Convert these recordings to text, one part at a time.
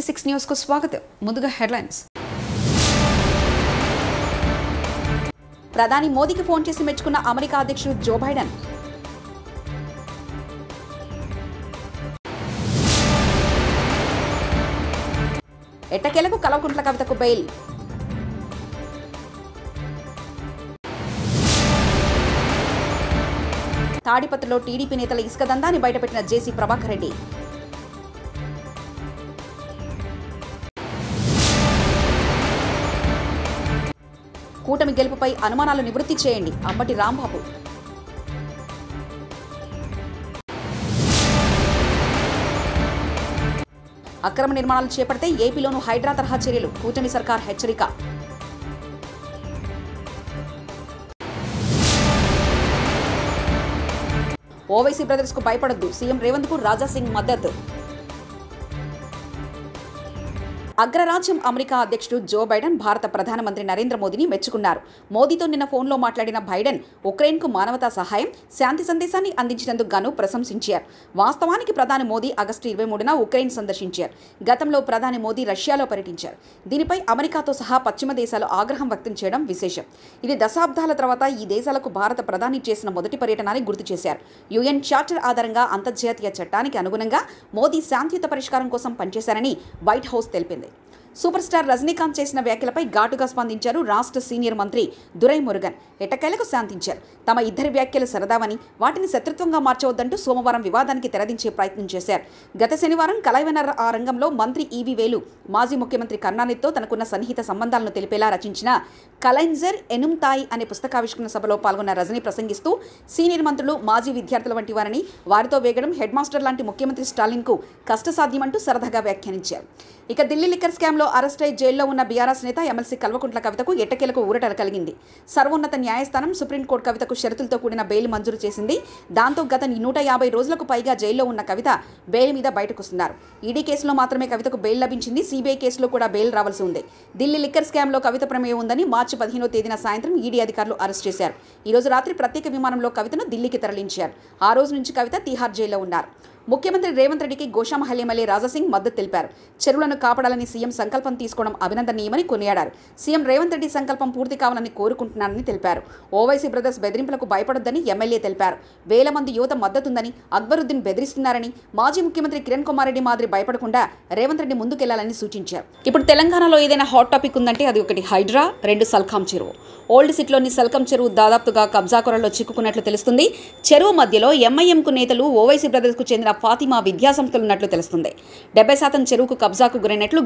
టీవీ6 news కు స్వాగతం. ముందుగా హెడ్లైన్స్. ప్రధాని మోదీకి ఫోన్ చేసి మెచ్చుకున్న అమెరికా అధ్యక్షుడు జో బైడెన్. ఎట్టకేలకు కల్వకుంట్ల కవితకు బెయిల్. తాడిపత్రిలో టీడీపీ నేతల ఇసుక దందాన్ని బయటపెట్టిన జేసీ ప్రభాకర్ రెడ్డి. కూటమి గెలుపుపై అనుమానాలు నివృత్తి చేయండి అంబటి రాంబాబు. అక్రమ నిర్మాణాలు చేపడితే ఏపీలోనూ హైడ్రా తరహా చర్యలు, కూటమి సర్కార్ హెచ్చరిక. ఓవైసీ బ్రదర్స్ కు భయపడొద్దు, సీఎం రేవంత్ కు రాజాసింగ్ మద్దతు. అగ్రరాజ్యం అమెరికా అధ్యక్షుడు జో బైడెన్ భారత ప్రధానమంత్రి నరేంద్ర మోదీని మెచ్చుకున్నారు. మోదీతో నిన్న ఫోన్లో మాట్లాడిన బైడెన్ ఉక్రెయిన్కు మానవతా సహాయం, శాంతి సందేశాన్ని అందించినందుకు గాను ప్రశంసించారు. వాస్తవానికి ప్రధాని మోదీ ఆగస్టు 23న ఉక్రెయిన్ సందర్శించారు. గతంలో ప్రధాని మోదీ రష్యాలో పర్యటించారు. దీనిపై అమెరికాతో సహా పశ్చిమ దేశాలు ఆగ్రహం వ్యక్తం చేయడం విశేషం. ఇది దశాబ్దాల తర్వాత ఈ దేశాలకు భారత ప్రధాని చేసిన మొదటి పర్యటన అని గుర్తు చేశారు. యుఎన్ చార్టర్ ఆధారంగా అంతర్జాతీయ చట్టానికి అనుగుణంగా మోదీ శాంతియుత పరిష్కారం కోసం పనిచేశారని వైట్ హౌస్ తెలిపింది. సూపర్ స్టార్ రజనీకాంత్ చేసిన వ్యాఖ్యలపై ఘాటుగా స్పందించారు రాష్ట్ర సీనియర్ మంత్రి దురై మురుగన్. ఎట్టకేలకు శాంతించారు. తమ ఇద్దరి వ్యాఖ్యలు సరదావని, వాటిని శత్రుత్వంగా మార్చవద్దంటూ సోమవారం వివాదానికి తెరదించే ప్రయత్నం చేశారు. గత శనివారం కలైవనర్ ఆ రంగంలో మంత్రి ఈవీ వేలు మాజీ ముఖ్యమంత్రి కరుణానిధితో తనకున్న సన్నిహిత సంబంధాలను తెలిపేలా రచించిన కలైంజర్ ఎనుమ్తాయి అనే పుస్తకావిష్కరణ సభలో పాల్గొన్న రజనీ ప్రసంగిస్తూ సీనియర్ మంత్రులు, మాజీ విద్యార్థుల వంటి వారిని వారితో వేగడం హెడ్ మాస్టర్ లాంటి ముఖ్యమంత్రి స్టాలిన్కు కష్టసాధ్యమంటూ సరదాగా వ్యాఖ్యానించారు. ఇక ఢిల్లీ లిక్కర్ స్కామ్లో అరెస్ట్ అయి జైల్లో ఉన్న బీఆర్ఎస్ నేత ఎమ్మెల్సీ కల్వకుంట్ల కవితకు ఎట్టకేలకు ఊరట కలిగింది. సర్వోన్నత న్యాయస్థానం సుప్రీంకోర్టు కవితకు షరతులతో కూడిన బెయిల్ మంజూరు చేసింది. దాంతో గత 150 రోజులకు పైగా జైల్లో ఉన్న కవిత బెయిల్ మీద బయటకొస్తున్నారు. ఈడీ కేసులో మాత్రమే కవితకు బెయిల్ లభించింది. సిబిఐ కేసులో కూడా బెయిల్ రావాల్సి ఉంది. ఢిల్లీ లిక్కర్ స్కామ్లో కవిత ప్రమేయం ఉందని మార్చి 15వ తేదీన సాయంత్రం ఈడీ అధికారులు అరెస్ట్ చేశారు. ఈ రోజు రాత్రి ప్రత్యేక విమానంలో కవితను ఢిల్లీకి తరలించారు. ఆ రోజు నుంచి కవిత తీహార్ జైల్లో ఉన్నారు. ముఖ్యమంత్రి రేవంత్ రెడ్డికి గోషామహల్ ఎమ్మెల్యే రాజాసింగ్ మద్దతు తెలిపారు. చెరువులను కాపాడాలని సీఎం సంకల్పం తీసుకోవడం అభినందనీయమని కొనియాడారు. సీఎం రేవంత్ రెడ్డి సంకల్పం పూర్తి కావాలని కోరుకుంటున్నానని తెలిపారు. ఓవైసీ బ్రదర్స్ బెదిరింపులకు భయపడొద్దని ఎమ్మెల్యే తెలిపారు. వేల మంది యువత మద్దతుందని, అక్బరుద్దీన్ బెదిరిస్తున్నారని, మాజీ ముఖ్యమంత్రి కిరణ్ కుమార్ రెడ్డి మాదిరి భయపడకుండా రేవంత్ రెడ్డి ముందుకెళ్లాలని సూచించారు. ఇప్పుడు తెలంగాణలో ఏదైనా హాట్ టాపిక్ ఉందంటే అది ఒకటి హైడ్రా, 2 సల్కాం చెరువు. ఓల్డ్ సిటీలోని సల్కం చెరువు దాదాపుగా కబ్జాకొరల్లో చిక్కుకున్నట్లు తెలుస్తుంది. చెరువు మధ్యలో ఎంఐఎంకు నేతలు, ఓవైసీ బ్రదర్స్కు చెందిన ఫాతిమా విద్యాసంస్థలు ఉన్నట్లు తెలుస్తుంది. 70% చెరువుకు కబ్జాకు గురైనట్లు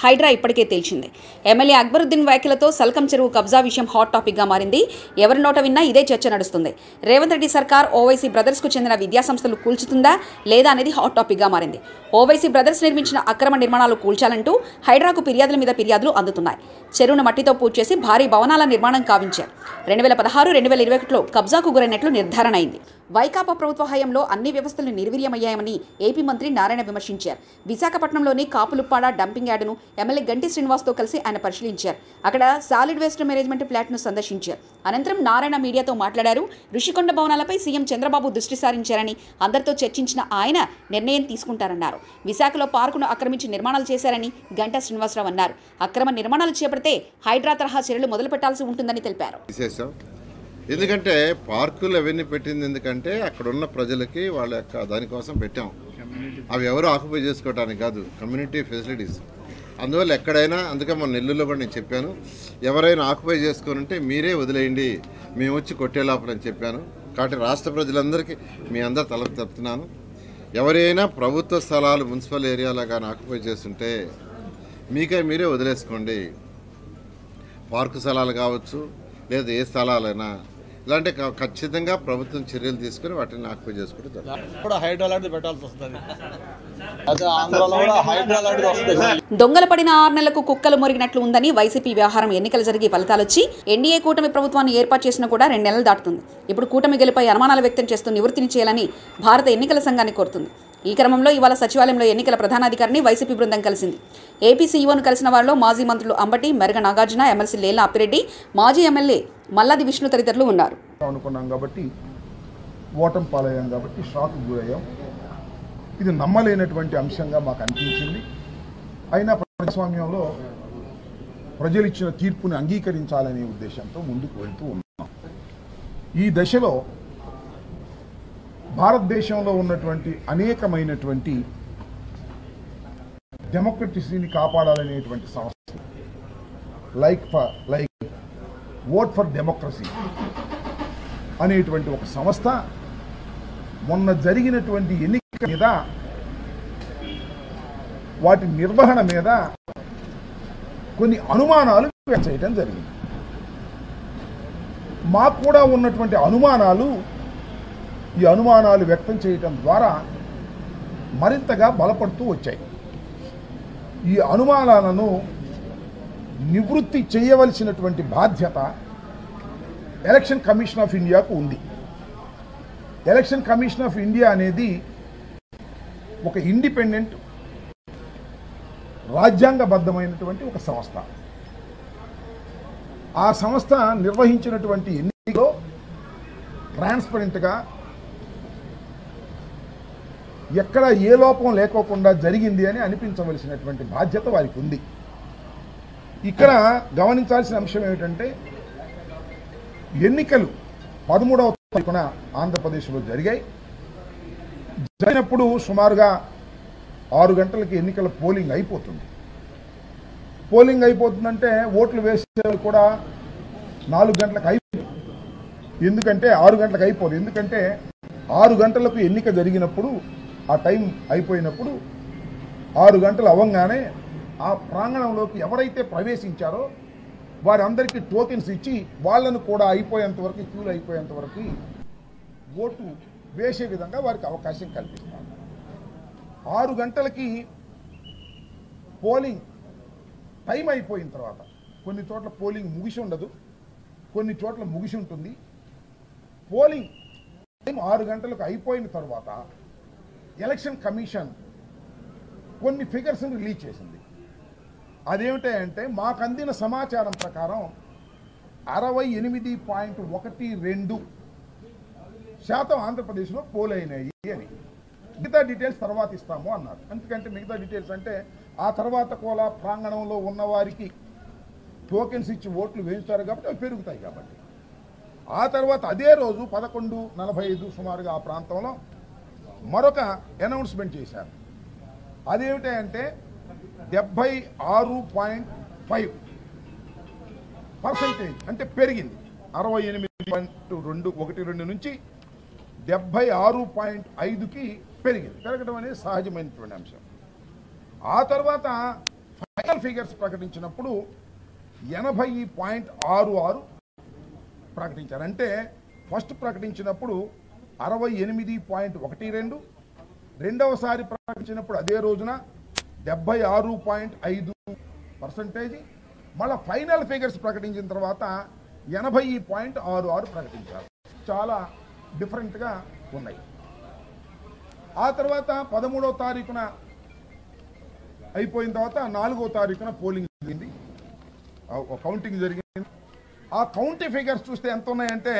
హైడ్రా ఇప్పటికే తేల్చింది. ఎమ్మెల్యే అక్బరుద్దీన్ వ్యాఖ్యలతో సల్కం చెరువు కబ్జా విషయం హాట్ టాపిక్గా మారింది. ఎవరి నోట విన్నా ఇదే చర్చ నడుస్తుంది. రేవంత్ రెడ్డి సర్కార్ ఓవైసీ బ్రదర్స్కు చెందిన విద్యాసంస్థలు కూల్చుతుందా లేదా అనేది హాట్ టాపిక్గా మారింది. ఓవైసీ బ్రదర్స్ నిర్మించిన అక్రమ నిర్మాణాలు కూల్చాలంటూ హైడ్రాకు ఫిర్యాదుల మీద ఫిర్యాదులు అందుతున్నాయి. చెరువును మట్టితో పూర్తి చేసి భారీ భవనాల నిర్మాణం కావించారు. 2016-2021లో కబ్జాకు గురైనట్లు నిర్ధారణ అయింది. వైకాపా ప్రభుత్వ హయాంలో అన్ని వ్యవస్థలు నిర్వీర్యమయ్యాయని ఏపీ మంత్రి నారాయణ విమర్శించారు. విశాఖపట్నంలోని కాపులుప్పాడ డంపింగ్ యార్డును ఎమ్మెల్యే గంటి శ్రీనివాస్తో కలిసి ఆయన పరిశీలించారు. అక్కడ సాలిడ్ వేస్ట్ మేనేజ్మెంట్ ప్లాంట్ను సందర్శించారు. అనంతరం నారాయణ మీడియాతో మాట్లాడారు. రుషికొండ భవనాలపై సీఎం చంద్రబాబు దృష్టి సారించారని, అందరితో చర్చించిన ఆయన నిర్ణయం తీసుకుంటారన్నారు. విశాఖలో పార్కును ఆక్రమించి నిర్మాణాలు చేశారని గంటా శ్రీనివాసరావు అన్నారు. అక్రమ నిర్మాణాలు చేపడితే హైడ్రా తరహా చర్యలు మొదలు పెట్టాల్సి ఉంటుందని తెలిపారు. ఎందుకంటే పార్కులు అవన్నీ పెట్టింది ఎందుకంటే అక్కడ ఉన్న ప్రజలకి వాళ్ళ యొక్క దానికోసం పెట్టాం. అవి ఎవరు ఆక్యుపై చేసుకోవడానికి కాదు, కమ్యూనిటీ ఫెసిలిటీస్. అందువల్ల ఎక్కడైనా, అందుకే మన నెల్లూరులో కూడా నేను చెప్పాను, ఎవరైనా ఆక్యుపై చేసుకోనంటే మీరే వదిలేయండి, మేము వచ్చి కొట్టే లోపలని చెప్పాను. కాబట్టి రాష్ట్ర ప్రజలందరికీ మీ అందరు తలపు చెప్తున్నాను, ఎవరైనా ప్రభుత్వ స్థలాలు మున్సిపల్ ఏరియాలో కానీ ఆక్యుపై చేస్తుంటే మీరే వదిలేసుకోండి. పార్కు స్థలాలు కావచ్చు లేదా ఏ స్థలాలైనా ఇలాంటి ఖచ్చితంగా ప్రభుత్వం చర్యలు తీసుకుని వాటిని ఆక్యుపై చేసుకుంటే దొంగల పడిన 6 నెలలకు కుక్కలు మొరిగినట్లు ఉందని వైసీపీ వ్యవహారం. ఎన్నికలు జరిగి ఫలితాలొచ్చి ఎన్డీఏ కూటమి ప్రభుత్వాన్ని ఏర్పాటు చేసినా కూడా 2 నెలలు దాటుతుంది. ఇప్పుడు కూటమి గెలుపై అనుమానాలు వ్యక్తం చేస్తూ నివృత్తిని చేయాలని భారత ఎన్నికల సంఘాన్ని కోరుతుంది. ఈ క్రమంలో ఇవాళ సచివాలయంలో ఎన్నికల ప్రధానాధికారిని వైసీపీ బృందం కలిసింది. ఏపీ సీఈఓను కలిసిన వారిలో మాజీ మంత్రులు అంబటి, మెరగ నాగార్జున, ఎమ్మెల్సీ లేలా అప్పిరెడ్డి, మాజీ ఎమ్మెల్యే మల్లాది విష్ణు తదితరులు ఉన్నారు. అనుకున్నాం కాబట్టి ఓటమి పాలయ్యాం కాబట్టి షాక్ గురయ్యాం. ఇది నమ్మలేనటువంటి అంశంగా మాకు అనిపించింది. అయినా ప్రజాస్వామ్యంలో ప్రజలు ఇచ్చిన తీర్పుని అంగీకరించాలనే ఉద్దేశంతో ముందుకు వెళ్తూ ఉన్నాం. ఈ దశలో భారతదేశంలో ఉన్నటువంటి అనేకమైనటువంటి డెమోక్రసీని కాపాడాలనేటువంటి సంస్థ లైక్ ఓట్ ఫర్ డెమోక్రసీ అనేటువంటి ఒక సంస్థ మొన్న జరిగినటువంటి ఎన్నికల మీద వాటి నిర్వహణ మీద కొన్ని అనుమానాలు వ్యక్తం చేయడం జరిగింది. మాకు కూడా ఉన్నటువంటి ఈ అనుమానాలు వ్యక్తం చేయడం ద్వారా మరింతగా బలపడుతూ వచ్చాయి. ఈ అనుమానాలను నివృత్తి చేయవలసినటువంటి బాధ్యత ఎలక్షన్ కమిషన్ ఆఫ్ ఇండియాకు ఉంది. ఎలక్షన్ కమిషన్ ఆఫ్ ఇండియా అనేది ఒక ఇండిపెండెంట్ రాజ్యాంగబద్ధమైనటువంటి ఒక సంస్థ. ఆ సంస్థ నిర్వహించినటువంటి ఎన్నికల్లో ట్రాన్స్పరెంట్గా ఎక్కడ ఏ లోపం లేకోకుండా జరిగింది అని అనిపించవలసినటువంటి బాధ్యత వారికి ఉంది. ఇక్కడ గమనించాల్సిన అంశం ఏమిటంటే ఎన్నికలు 13వ తారీఖున ఆంధ్రప్రదేశ్లో జరిగినప్పుడు సుమారుగా 6 గంటలకి ఎన్నికల పోలింగ్ అయిపోతుందంటే ఓట్లు వేసే కూడా 4 గంటలకు అయిపోతుంది. ఎందుకంటే 6 గంటలకు అయిపోదు. ఎందుకంటే 6 గంటలకు ఎన్నిక జరిగినప్పుడు ఆ టైం అయిపోయినప్పుడు 6 గంటలు అవ్వగానే ఆ ప్రాంగణంలోకి ఎవరైతే ప్రవేశించారో వారందరికీ టోకెన్స్ ఇచ్చి వాళ్ళను కూడా క్యూలు అయిపోయేంత వరకు ఓటు వేసే విధంగా వారికి అవకాశం కల్పిస్తారు. 6 గంటలకి పోలింగ్ టైం అయిపోయిన తర్వాత కొన్ని చోట్ల పోలింగ్ ముగిసి ఉండదు, కొన్ని చోట్ల ముగిసి ఉంటుంది. పోలింగ్ టైం 6 గంటలకు అయిపోయిన తర్వాత ఎలక్షన్ కమిషన్ కొన్ని ఫిగర్స్ని రిలీజ్ చేసింది. అదేమిటంటే మాకు అందిన సమాచారం ప్రకారం 68.12% ఆంధ్రప్రదేశ్లో పోల్ అయినాయి అని. మిగతా డీటెయిల్స్ తర్వాత ఇస్తాము అన్నారు. ఎందుకంటే మిగతా డీటెయిల్స్ అంటే ఆ తర్వాత కూడా ప్రాంగణంలో ఉన్నవారికి టోకెన్స్ ఇచ్చి ఓట్లు వేయించారు కాబట్టి అవి పెరుగుతాయి కాబట్టి. ఆ తర్వాత అదే రోజు 11:45 సుమారుగా ఆ ప్రాంతంలో మరొక అనౌన్స్మెంట్ చేశారు. అదేమిటంటే 76.5% అంటే పెరిగింది. 68.12 నుంచి 76.5కి పెరగడం అనేది సహజమైనటువంటి అంశం. ఆ తర్వాత ఫైనల్ ఫిగర్స్ ప్రకటించినప్పుడు 80.66 ప్రకటించారు. అంటే ఫస్ట్ ప్రకటించినప్పుడు 68.12, రెండవసారి ప్రకటించినప్పుడు అదే రోజున 76.5%, మళ్ళీ ఫైనల్ ఫిగర్స్ ప్రకటించిన తర్వాత 80.66 ప్రకటించారు. చాలా డిఫరెంట్గా ఉన్నాయి. ఆ తర్వాత 13వ తారీఖున అయిపోయిన తర్వాత 4వ తారీఖున పోలింగ్ జరిగింది, కౌంటింగ్ జరిగింది. ఆ కౌంటింగ్ ఫిగర్స్ చూస్తే ఎంత ఉన్నాయంటే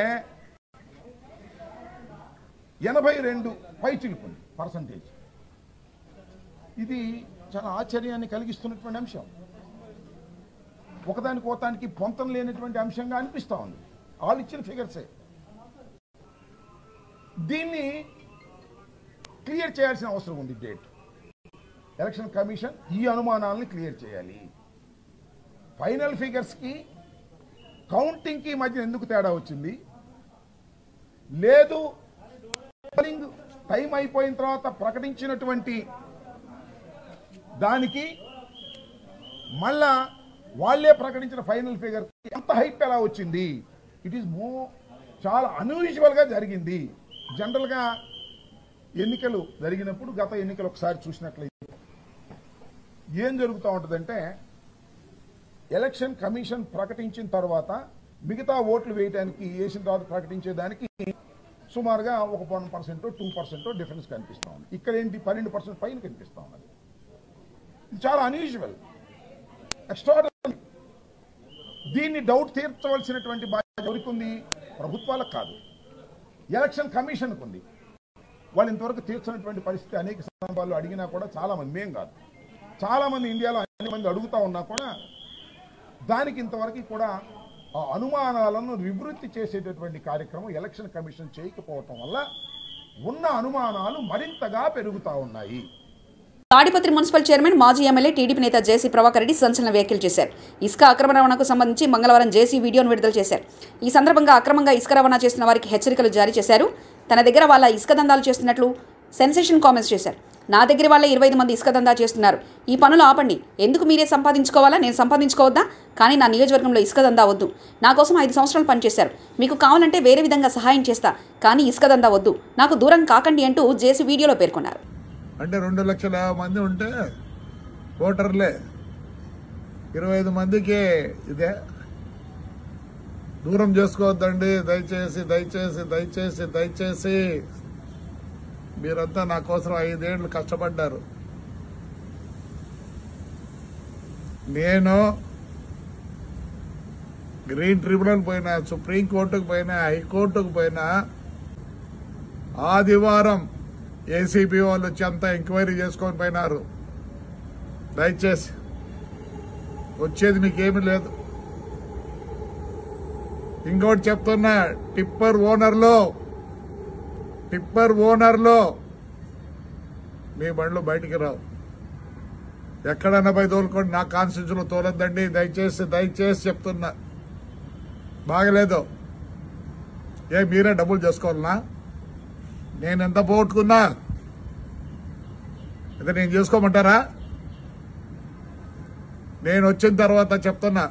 82 పైచిలుకుంది పర్సంటేజ్. ఇది చాలా ఆశ్చర్యాన్ని కలిగిస్తున్నటువంటి అంశం. ఒకదానికి పొంతం లేనటువంటి అంశంగా అనిపిస్తూ ఉంది. వాళ్ళు ఇచ్చిన ఫిగర్సే. దీన్ని క్లియర్ చేయాల్సిన అవసరం ఉంది. డేట్ ఎలక్షన్ కమిషన్ ఈ అనుమానాలను క్లియర్ చేయాలి. ఫైనల్ ఫిగర్స్కి కౌంటింగ్కి మధ్య ఎందుకు తేడా వచ్చింది? లేదు, పోలింగ్ టైం అయిపోయిన తర్వాత ప్రకటించినటువంటి దానికి మళ్ళా వాళ్ళే ప్రకటించిన ఫైనల్ ఫిగర్ ఎంత హైప్ ఎలా వచ్చింది? ఇట్ ఈస్ చాలా అన్యూజువల్గా జరిగింది. జనరల్గా ఎన్నికలు జరిగినప్పుడు గత ఎన్నికలు ఒకసారి చూసినట్లయితే ఏం జరుగుతూ ఉంటుందంటే ఎలక్షన్ కమిషన్ ప్రకటించిన తర్వాత మిగతా ఓట్లు వేసిన తర్వాత ప్రకటించేదానికి సుమారుగా 1% 2% డిఫరెన్స్ కనిపిస్తూ ఉంది. ఇక్కడ ఏంటి 12% పైన కనిపిస్తూ ఉన్నది. ఇది చాలా అన్యూజువల్, ఎక్స్ట్రార్డినరీ. దీన్ని డౌట్ తీర్చవలసినటువంటి బాధ్యత ఎవరికి ఉంది? ప్రభుత్వాలకు కాదు, ఎలక్షన్ కమిషన్కు ఉంది. వాళ్ళు ఇంతవరకు తీర్చినటువంటి పరిస్థితి అనేక సందర్భాల్లో అడిగినా కూడా చాలా మంది మేం కాదు చాలామంది ఇండియాలో అన్ని మంది అడుగుతూ ఉన్నా కూడా దానికి ఇంతవరకు కూడా ఆ అనుమానాలను నివృత్తి చేసేటటువంటి కార్యక్రమం ఎలక్షన్ కమిషన్ చేయకపోవటం వల్ల ఉన్న అనుమానాలు మరింతగా పెరుగుతూ ఉన్నాయి. తాడిపత్రి మున్సిపల్ చైర్మన్ మాజీ ఎమ్మెల్యే టీడీపీ నేత జేసీ ప్రభాకర్ రెడ్డి సంచలన వ్యాఖ్యలు చేశారు. ఇసుక అక్రమ రవాణాకు సంబంధించి మంగళవారం జేసీ వీడియోను విడుదల చేశారు. ఈ సందర్భంగా అక్రమంగా ఇసుక రవాణా చేస్తున్న వారికి హెచ్చరికలు జారీ చేశారు. తన దగ్గర వాళ్ళ ఇసుక దందాలు చేస్తున్నట్లు సెన్సేషన్ కామెంట్స్ చేశారు. నా దగ్గర వాళ్ళ 25 మంది ఇసుక దందా చేస్తున్నారు. ఈ పనులు ఆపండి. ఎందుకు మీరే సంపాదించుకోవాలా, నేను సంపాదించుకోవద్దా? కానీ నా నియోజకవర్గంలో ఇసుక దందా వద్దు. నా కోసం 5 సంవత్సరాలు పనిచేశారు. మీకు కావాలంటే వేరే విధంగా సహాయం చేస్తా, కానీ ఇసుక దందా వద్దు. నాకు దూరం కాకండి అంటూ జేసీ వీడియోలో పేర్కొన్నారు. అంటే 2,50,000 మంది ఉంటే ఓటర్లే 25 మందికి ఇదే. దూరం చేసుకోవద్దండి. దయచేసి దయచేసి దయచేసి దయచేసి మీరంతా నా కోసం 5 ఏళ్ళు కష్టపడ్డారు. నేను గ్రీన్ ట్రిబ్యునల్ పోయినా, సుప్రీంకోర్టుకు పోయినా, హైకోర్టుకు పోయినా, ఆదివారం ఏసీబీ వాళ్ళు వచ్చి అంతా ఎంక్వైరీ చేసుకొని పోయినారు. దయచేసి వచ్చేది మీకేమీ లేదు. ఇంకోటి చెప్తున్నా, టిప్పర్ ఓనర్లో మీ బండ్లు బయటికి రావు. ఎక్కడన్నా పోయి తోలుకోండి, నా కాన్స్టిట్యూన్సీలో తోలొద్దండి. దయచేసి దయచేసి చెప్తున్నా. బాగలేదు. మీరే డబ్బులు చేసుకోవాలనా? నేను ఎంత పోగొట్టుకున్నా అయితే నేను చేసుకోమంటారా? నేను వచ్చిన తర్వాత చెప్తున్నా,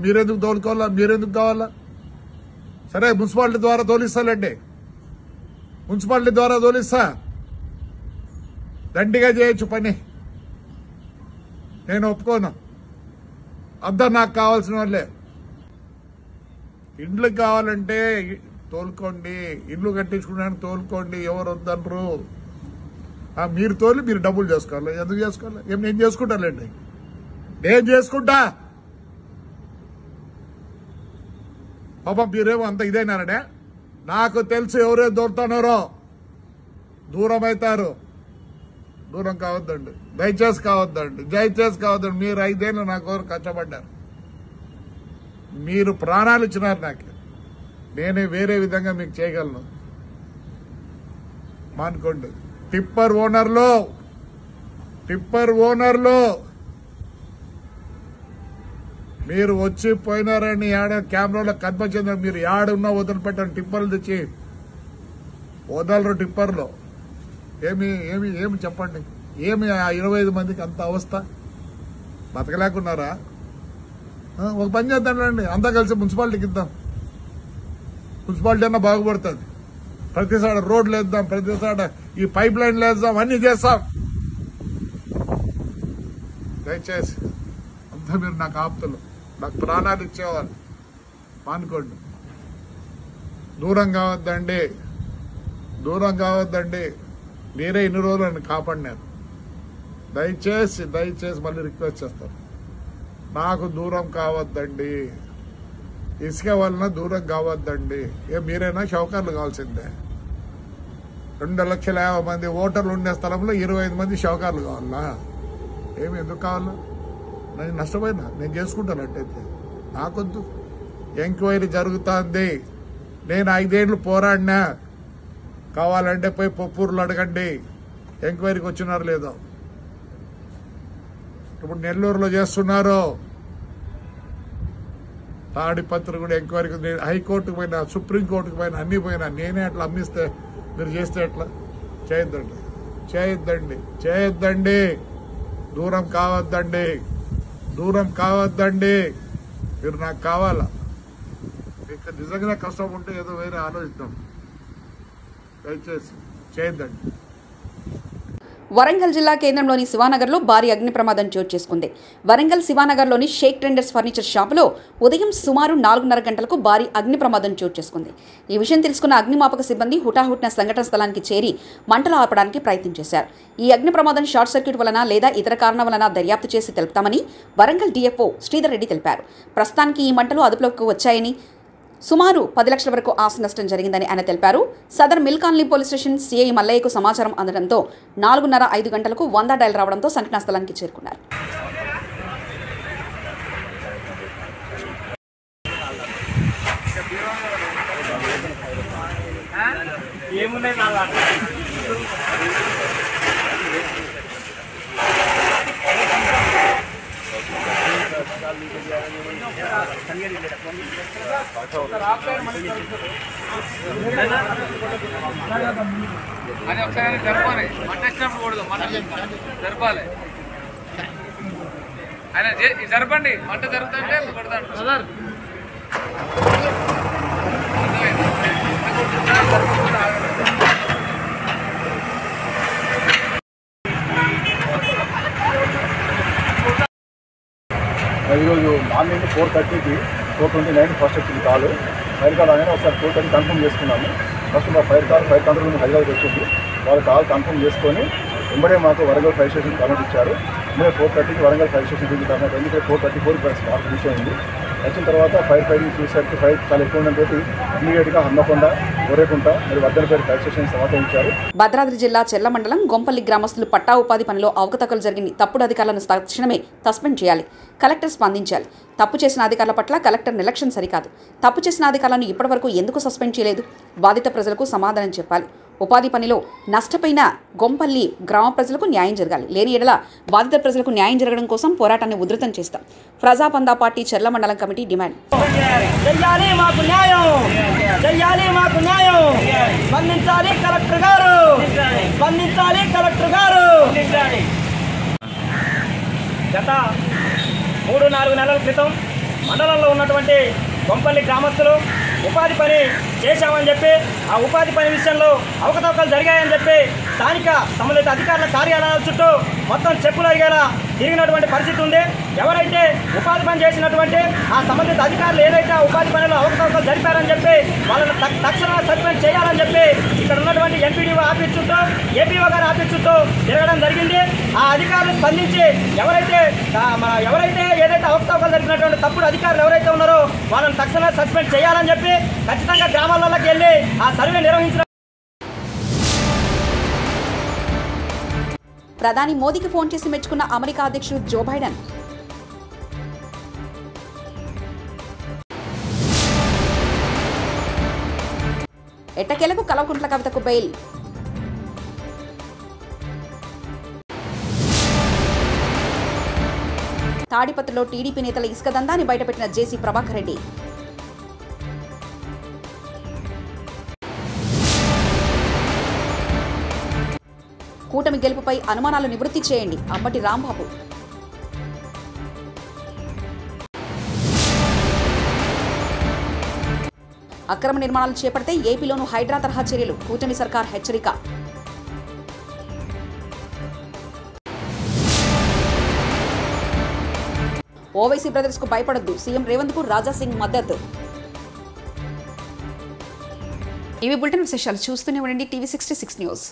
మీరెందుకు తోలుకోవాలా, మీరెందుకు కావాలా? సరే, మున్సిపాలిటీ ద్వారా తోలిస్తానండి. మున్సిపాలిటీ ద్వారా తోలిస్తా. దండిగా చేయొచ్చు పని. నేను ఒప్పుకోను. అంతా నాకు కావాల్సిన వాళ్ళే. ఇండ్లు కావాలంటే తోలుకోండి, ఇల్లు కట్టించుకున్నాను తోలుకోండి, ఎవరు వద్దనరు. మీరు తోలి మీరు డబ్బులు చేసుకోవాలి. ఎందుకు చేసుకోవాలి? నేను చేసుకుంటానండి, నేను చేసుకుంటా. పాప మీరేమో అంత ఇదైనారనే. నాకు తెలుసు ఎవరే దొరుకుతున్నారో. దూరం అవుతారు. దూరం కావద్దండి, దయచేసి కావద్దండి, దయచేసి కావద్దండి. మీరు 5 ఏళ్ళు నా కోసం కష్టపడ్డారు. మీరు ప్రాణాలు ఇచ్చినారు నాకు. నేనే వేరే విధంగా మీకు చేయగలను. మానుకోండి. టిప్పర్ ఓనర్లో మీరు వచ్చి పోయినారని కెమెరాలో కనిపించింది. మీరు యాడున్నా వదిలిపెట్టండి. టిప్పర్లు తెచ్చి వదలరు. టిప్పర్లో ఏమి చెప్పండి. ఏమి ఆ 25 మందికి అంత అవస్థ? బతకలేకున్నారా? ఒక పని చేద్దాండి, అంతా కలిసి మున్సిపాలిటీకి ఇద్దాం. మున్సిపాలిటీ అన్నా బాగుపడుతుంది. ప్రతిసారి రోడ్లు వేద్దాం, ప్రతిసారి ఈ పైప్ లైన్లు వేద్దాం, అన్ని చేస్తాం. దయచేసి అంతా మీరు నాకు ఆప్తులు, నాకు ప్రాణాలు ఇచ్చేవాళ్ళు. మానుకోండి. దూరం కావద్దండి. మీరే ఇన్ని రోజులు నన్ను కాపాడినారు. దయచేసి మళ్ళీ రిక్వెస్ట్ చేస్తాను, నాకు దూరం కావద్దండి. ఇసుక వలన దూరం కావద్దండి. మీరైనా షౌకర్లు కావాల్సిందే. 2,50,000 మంది ఓటర్లు ఉండే స్థలంలో 25 మంది షౌకర్లు కావాలా? ఎందుకు కావాలా? నేను నష్టపోయినా, నేను చేసుకుంటానంటైతే నాకొద్దు. ఎంక్వైరీ జరుగుతుంది. నేను 5 ఏళ్ళు పోరాడినా. కావాలంటే పోయి పొప్పూరులో అడగండి ఎంక్వైరీకి వచ్చినారు లేదో. ఇప్పుడు నెల్లూరులో చేస్తున్నారు. తాడిపత్రి కూడా ఎంక్వైరీకి, హైకోర్టుకు పోయినా, సుప్రీంకోర్టుకు పోయినా, అన్ని పోయినా. నేనే అట్లా అమ్మిస్తే మీరు చేస్తే ఎట్లా? చేయొద్దండి. దూరం కావద్దండి. మీరు నాకు కావాలా? మీకు నిజంగా కష్టం ఉంటే ఏదో వేరే ఆలోచిద్దాం. దయచేసి చేయొద్దండి. వరంగల్ జిల్లా కేంద్రంలోని శివానగర్లో భారీ అగ్ని ప్రమాదం చోటు చేసుకుంది. వరంగల్ శివానగర్లోని షేక్ ట్రెండర్స్ ఫర్నిచర్ షాపులో ఉదయం సుమారు 4:30 గంటలకు భారీ అగ్ని ప్రమాదం చోటు చేసుకుంది. ఈ విషయం తెలుసుకున్న అగ్నిమాపక సిబ్బంది హుటాహుటిన సంఘటన స్థలానికి చేరి మంటలు ఆపడానికి ప్రయత్నం చేశారు. ఈ అగ్ని ప్రమాదం షార్ట్ సర్క్యూట్ వలన లేదా ఇతర కారణం వలన దర్యాప్తు చేసి తెలుపుతామని వరంగల్ డీఎఫ్ఓ శ్రీధర్ రెడ్డి తెలిపారు. ప్రస్తుతానికి ఈ మంటలు అదుపులోకి వచ్చాయని, సుమారు 10 లక్షల వరకు ఆస్తి నష్టం జరిగిందని ఆయన తెలిపారు. Sadar mill colony police station CI మల్లయ్యకు సమాచారం అందడంతో 4:30-5 గంటలకు 100 డయల్ రావడంతో సంఘటనా స్థలానికి చేరుకున్నారు. అది ఒకసారి జరపాలి, మంట వచ్చినప్పుడు కూడదు, మంట జరపాలి. ఆయన జరపండి, మంట జరుగుతుంటే కొడతాడు. ఈరోజు మార్నింగ్ 4:30కి 4:29 ఫస్ట్ వచ్చింది కాలు. ఫైర్ కాల్ అనేది ఒకసారి 4:30 కన్ఫర్మ్ చేసుకున్నాము. ఫస్ట్ మా ఫైర్ కంట్రోల్ రూమ్ హైదరాబాద్ వచ్చింది. వాళ్ళు కాల్ కన్ఫర్మ్ చేసుకొని వెంబడే మాకు వరంగల్ ఫైర్ స్టేషన్ పర్మిట్ ఇచ్చారు. ఇప్పుడే 4:30కి వరంగల్ ఫైర్ స్టేషన్ దిగి పర్మిట్, ఎందుకంటే 4:34 స్టార్ట్ రీచ్ అయింది. వచ్చిన తర్వాత ఫైర్ ఫైటింగ్ చూసేసరికి ఫైర్ చాలా ఎక్కువ ఉండడంతో ఇమీడియట్గా హన్మకొండ, గొర్రెకుంట మరియు వర్ధనపేట ఫైర్ స్టేషన్ సమాచారించారు. భద్రాద్రి జిల్లా చెర్ల మండలం గొంపల్లి గ్రామస్తులు పట్టా ఉపాధి పనిలో అవకతవకలు జరిగిన తప్పుడు అధికారులను తక్షణమే సస్పెండ్ చేయాలి. కలెక్టర్ స్పందించాలి. తప్పు చేసిన అధికారుల పట్ల కలెక్టర్ నిర్లక్ష్యం సరికాదు. తప్పు చేసిన అధికారులను ఇప్పటివరకు ఎందుకు సస్పెండ్ చేయలేదు? బాధిత ప్రజలకు సమాధానం చెప్పాలి. ఉపాధి పనిలో నష్టపోయిన గొంపల్లి గ్రామ ప్రజలకు న్యాయం జరగాలి. లేని ఎడల బాధిత ప్రజలకు న్యాయం జరగడం కోసం పోరాటాన్ని ఉధృతం చేస్తాం. ప్రజాపందా పార్టీ చెర్ల మండలం కమిటీ డిమాండ్. గత 3-4 నెలల క్రితం మండలంలో ఉన్నటువంటి గొంపల్లి గ్రామస్తులు ఉపాధి పని చేశామని చెప్పి ఆ ఉపాధి పని విషయంలో అవకతవకలు జరిగాయని చెప్పి స్థానిక సంబంధిత అధికారుల కార్యాలయాల చుట్టూ మొత్తం చెప్పులు అడిగేలా తిరిగినటువంటి పరిస్థితి ఉంది. ఎవరైతే ఉపాధి పని చేసినటువంటి ఆ సంబంధిత అధికారులు ఏదైతే ఆ ఉపాధి పనిలో అవకతవకలు జరిపారని చెప్పి వాళ్ళని తక్షణమే సస్పెండ్ చేయాలని చెప్పి ఇక్కడ ఉన్నటువంటి ఎంపీడీఓ ఆఫీస్ చుట్టూ, ఏపీఓ గారి ఆఫీస్ చుట్టూ తిరగడం జరిగింది. ఆ అధికారులు స్పందించి ఎవరైతే ఏదైతే అవకతవకలు జరిపినటువంటి తప్పుడు అధికారులు ఎవరైతే ఉన్నారో వాళ్ళని తక్షణమే సస్పెండ్ చేయాలని చెప్పి ఖచ్చితంగా గ్రామాలలోకి వెళ్ళి ఆ సర్వే నిర్వహించిన. ప్రధాని మోదీకి ఫోన్ చేసి మెచ్చుకున్న అమెరికా అధ్యక్షుడు జో బైడెన్. ఎట్టకేలకు కల్వకుంట్ల కవితకు బెయిల్. తాడిపత్రిలో టీడీపీ నేతల ఇసుక దందాన్ని బయటపెట్టిన జేసీ ప్రభాకర్ రెడ్డి. కూటమి గెలుపుపై అనుమానాలు నివృత్తి చేయండి, అంబటి రాంబాబు. అక్రమ నిర్మాణాలు చేపడితే ఏపీలోనూ హైడ్రా తరహా చర్యలు, కూటమి సర్కార్ హెచ్చరిక. ఓవైసీ బ్రదర్స్ కు భయపడొద్దు, సీఎం రేవంత్ కు రాజా సింగ్ మద్దతు. ఇవి బులెటిన్ విశేషాలు. చూస్తూనే ఉండండి టీవీ 66 న్యూస్.